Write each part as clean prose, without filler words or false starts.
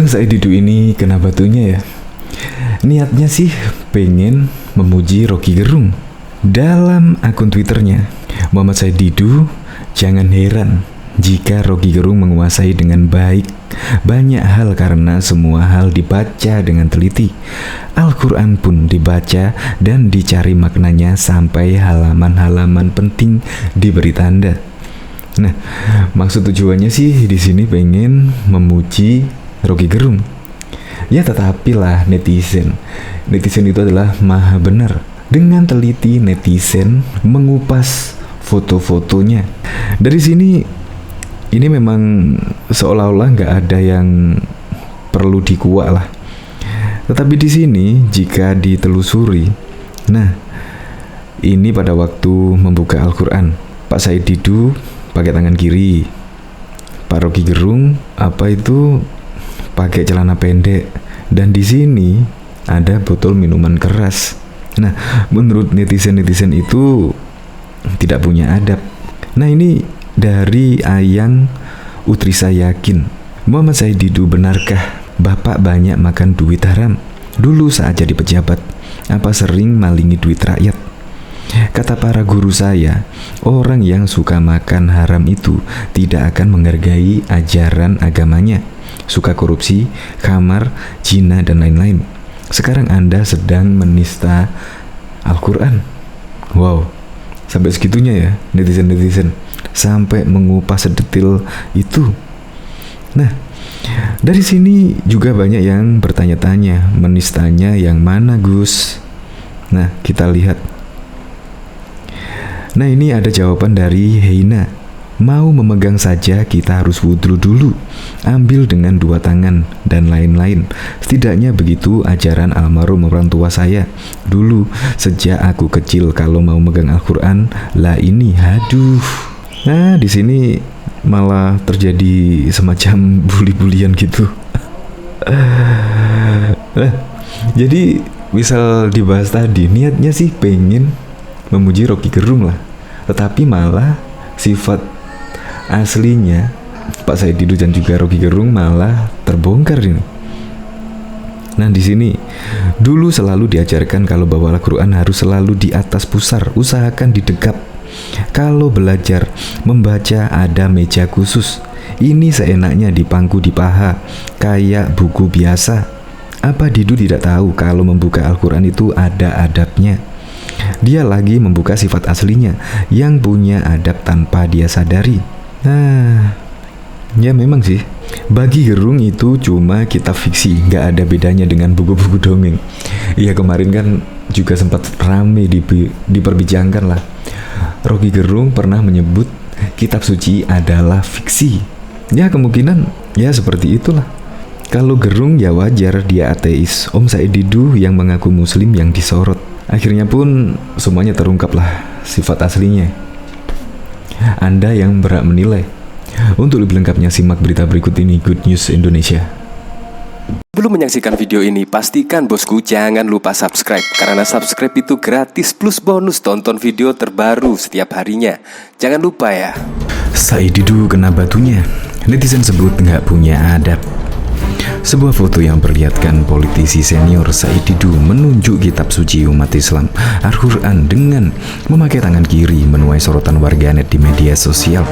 Said Didu ini kena batunya ya. Niatnya sih pengen memuji Rocky Gerung. Dalam akun Twitternya, Muhammad Said Didu, jangan heran jika Rocky Gerung menguasai dengan baik banyak hal karena semua hal dibaca dengan teliti. Al-Quran pun dibaca dan dicari maknanya sampai halaman-halaman penting diberi tanda. Nah, maksud tujuannya sih di sini pengen memuji Rocky Gerung. Ya tetapi lah netizen itu adalah maha benar. Dengan teliti netizen mengupas foto-fotonya. Dari sini ini memang seolah-olah nggak ada yang perlu dikuak lah. Tetapi di sini jika ditelusuri, nah ini pada waktu membuka Al-Quran, Pak Said Didu pakai tangan kiri, Pak Rocky Gerung pakai celana pendek, dan di sini ada botol minuman keras. Nah, menurut netizen itu tidak punya adab. Nah, ini dari Ayang Utrisa Yakin. Muhammad Said Didu, benarkah Bapak banyak makan duit haram? Dulu saat jadi pejabat, apa sering malingi duit rakyat? Kata para guru saya, orang yang suka makan haram itu tidak akan menghargai ajaran agamanya, suka korupsi, khamar, zina, dan lain-lain. Sekarang Anda sedang menista Al-Quran. Wow, sampai segitunya ya netizen sampai mengupas sedetil itu. Nah, dari sini juga banyak yang bertanya-tanya, menistanya yang mana Gus? Nah, kita lihat. Nah, ini ada jawaban dari Heina. Mau memegang saja kita harus wudhu dulu, ambil dengan 2 tangan, dan lain-lain. Setidaknya begitu ajaran almarhum orang tua saya. Dulu sejak aku kecil kalau mau megang Al-Quran, lah ini haduh. Nah, di sini malah terjadi semacam bully-bulian gitu. Nah, jadi misal dibahas tadi, niatnya sih pengen memuji Rocky Gerung lah, tetapi malah sifat aslinya Pak Said Didu dan juga Rocky Gerung malah terbongkar ini. Nah, di sini dulu selalu diajarkan kalau bawa Al-Quran harus selalu di atas pusar, usahakan didekap. Kalau belajar membaca ada meja khusus. Ini seenaknya dipangku di paha, kayak buku biasa. Apa Didu tidak tahu kalau membuka Al-Quran itu ada adabnya? Dia lagi membuka sifat aslinya yang punya adab tanpa dia sadari. Nah, ya memang sih, bagi Gerung itu cuma kitab fiksi, gak ada bedanya dengan buku-buku dongeng. Iya, kemarin kan juga sempat rame diperbincangkan lah. Rocky Gerung pernah menyebut kitab suci adalah fiksi. Ya kemungkinan ya seperti itulah. Kalau Gerung ya wajar, dia ateis. Om Said Didu yang mengaku muslim yang disorot. Akhirnya pun semuanya terungkap lah sifat aslinya. Anda yang berhak menilai. Untuk lebih lengkapnya simak berita berikut ini, Good News Indonesia. Sebelum menyaksikan video ini, pastikan bosku jangan lupa subscribe, karena subscribe itu gratis plus bonus tonton video terbaru setiap harinya. Jangan lupa ya. Said Didu kena batunya. Netizen sebut nggak punya adab. Sebuah foto yang memperlihatkan politisi senior Said Didu menunjuk kitab suci umat Islam Al-Quran dengan memakai tangan kiri menuai sorotan warganet di media sosial.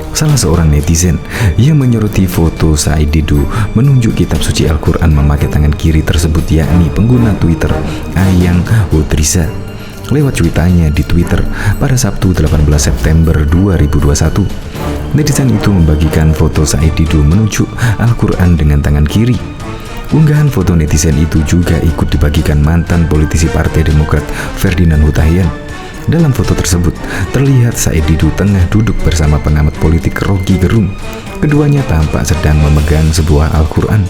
Salah seorang netizen yang menyoroti foto Said Didu menunjuk kitab suci Al-Quran memakai tangan kiri tersebut, yakni pengguna Twitter Ayang Utrisa. Lewat cuitannya di Twitter pada Sabtu 18 September 2021, netizen itu membagikan foto Said Didu menunjuk Al-Quran dengan tangan kiri. Unggahan foto netizen itu juga ikut dibagikan mantan politisi Partai Demokrat Ferdinand Hutahian. Dalam foto tersebut, terlihat Said Didu tengah duduk bersama pengamat politik Rocky Gerung. Keduanya tampak sedang memegang sebuah Al-Quran.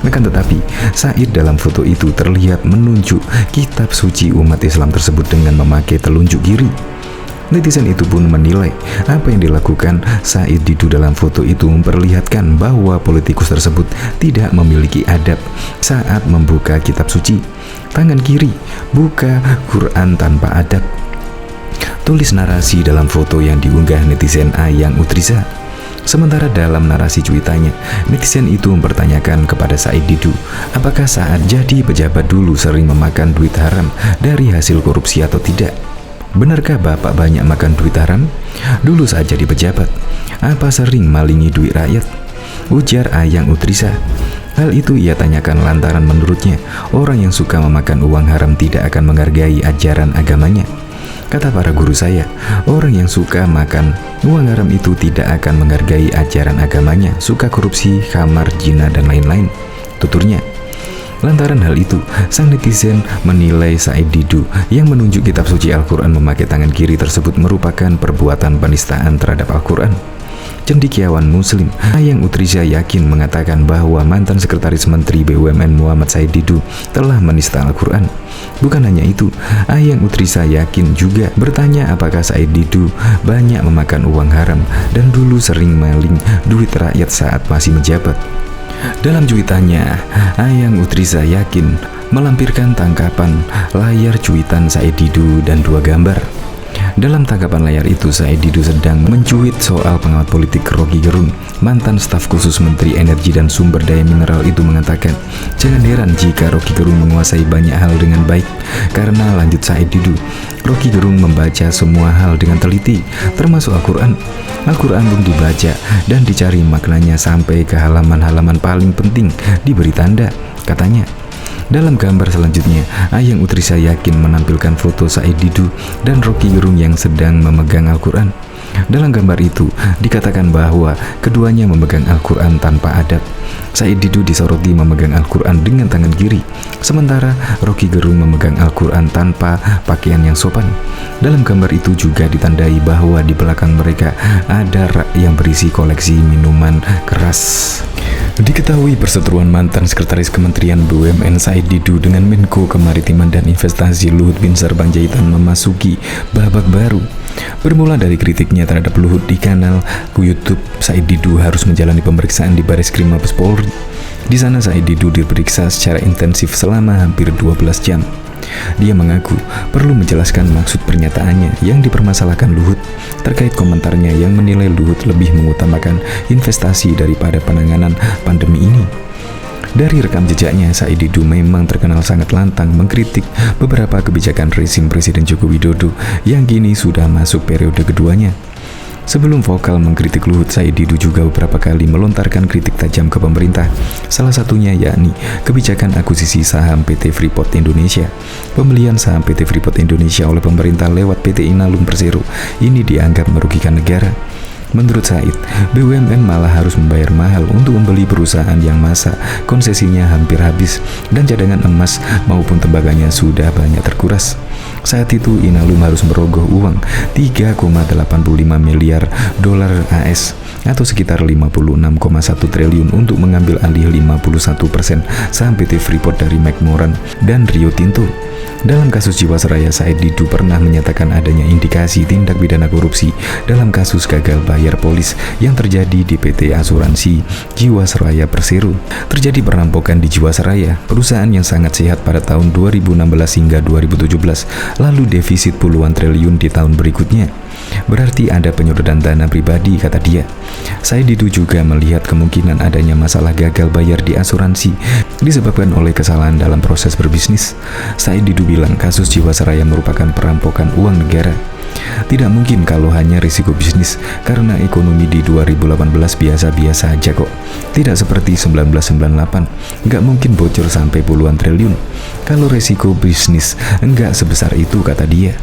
Akan tetapi, Said dalam foto itu terlihat menunjuk kitab suci umat Islam tersebut dengan memakai telunjuk kiri. Netizen itu pun menilai apa yang dilakukan Said Didu dalam foto itu memperlihatkan bahwa politikus tersebut tidak memiliki adab saat membuka kitab suci. Tangan kiri, buka Quran tanpa adab. Tulis narasi dalam foto yang diunggah netizen Ayang Utrisa. Sementara dalam narasi cuitannya, netizen itu mempertanyakan kepada Said Didu, apakah saat jadi pejabat dulu sering memakan duit haram dari hasil korupsi atau tidak? Benarkah Bapak banyak makan duit haram? Dulu saat jadi pejabat, apa sering malingi duit rakyat? Ujar Ayang Utrisa. Hal itu ia tanyakan lantaran menurutnya, orang yang suka memakan uang haram tidak akan menghargai ajaran agamanya. Kata para guru saya, orang yang suka makan uang haram itu tidak akan menghargai ajaran agamanya, suka korupsi, khamar, zina, dan lain-lain, tuturnya. Lantaran hal itu, sang netizen menilai Said Didu yang menunjuk kitab suci Al-Quran memakai tangan kiri tersebut merupakan perbuatan penistaan terhadap Al-Quran. Cendekiawan Muslim Ayang Utrisa yakin mengatakan bahwa mantan Sekretaris Menteri BUMN Muhammad Said Didu telah menista Al-Quran. Bukan hanya itu, Ayang Utrisa yakin juga bertanya apakah Said Didu banyak memakan uang haram dan dulu sering maling duit rakyat saat masih menjabat. Dalam cuitannya, Ayang Utrisa yakin melampirkan tangkapan layar cuitan Said Didu dan dua gambar. Dalam tangkapan layar itu, Said Didu sedang mencuit soal pengamat politik Rocky Gerung. Mantan staf khusus Menteri Energi dan Sumber Daya Mineral itu mengatakan, jangan heran jika Rocky Gerung menguasai banyak hal dengan baik, karena lanjut Said Didu, Rocky Gerung membaca semua hal dengan teliti, termasuk Al-Quran. Al-Quran pun dibaca dan dicari maknanya sampai ke halaman-halaman paling penting, diberi tanda, katanya. Dalam gambar selanjutnya, Ayang Utrisa yakin menampilkan foto Said Didu dan Rocky Gerung yang sedang memegang Al-Quran. Dalam gambar itu, dikatakan bahwa keduanya memegang Al-Quran tanpa adab. Said Didu disoroti memegang Al-Quran dengan tangan kiri, sementara Rocky Gerung memegang Al-Quran tanpa pakaian yang sopan. Dalam gambar itu juga ditandai bahwa di belakang mereka ada rak yang berisi koleksi minuman keras. Diketahui perseteruan mantan Sekretaris Kementerian BUMN Said Didu dengan Menko Kemaritiman dan Investasi Luhut Binsar Panjaitan memasuki babak baru. Bermula dari kritiknya terhadap Luhut di kanal YouTube, Said Didu harus menjalani pemeriksaan di Bareskrim Mabes Polri. Di sana Said Didu diperiksa secara intensif selama hampir 12 jam. Dia mengaku perlu menjelaskan maksud pernyataannya yang dipermasalahkan Luhut terkait komentarnya yang menilai Luhut lebih mengutamakan investasi daripada penanganan pandemi ini. Dari rekam jejaknya, Said Didu memang terkenal sangat lantang mengkritik beberapa kebijakan rezim Presiden Joko Widodo yang kini sudah masuk periode keduanya. Sebelum vokal mengkritik Luhut, Said Didu juga beberapa kali melontarkan kritik tajam ke pemerintah. Salah satunya yakni kebijakan akuisisi saham PT Freeport Indonesia. Pembelian saham PT Freeport Indonesia oleh pemerintah lewat PT Inalum Persero ini dianggap merugikan negara. Menurut Said, BUMN malah harus membayar mahal untuk membeli perusahaan yang masa konsesinya hampir habis dan cadangan emas maupun tembaganya sudah banyak terkuras. Saat itu Inalum harus merogoh uang 3,85 miliar dolar AS atau sekitar 56,1 triliun untuk mengambil alih 51% saham PT Freeport dari McMoran dan Rio Tinto. Dalam kasus Jiwasraya, Said Didu pernah menyatakan adanya indikasi tindak pidana korupsi dalam kasus gagal bayar polis yang terjadi di PT Asuransi Jiwasraya Persero. Terjadi perampokan di Jiwasraya, perusahaan yang sangat sehat pada tahun 2016 hingga 2017, lalu defisit puluhan triliun di tahun berikutnya. Berarti ada penyedotan dana pribadi, kata dia. Said Didu juga melihat kemungkinan adanya masalah gagal bayar di asuransi disebabkan oleh kesalahan dalam proses berbisnis. Said Didu bilang kasus Jiwasraya merupakan perampokan uang negara. Tidak mungkin kalau hanya risiko bisnis, karena ekonomi di 2018 biasa-biasa aja kok. Tidak seperti 1998, nggak mungkin bocor sampai puluhan triliun. Kalau risiko bisnis enggak sebesar itu, kata dia.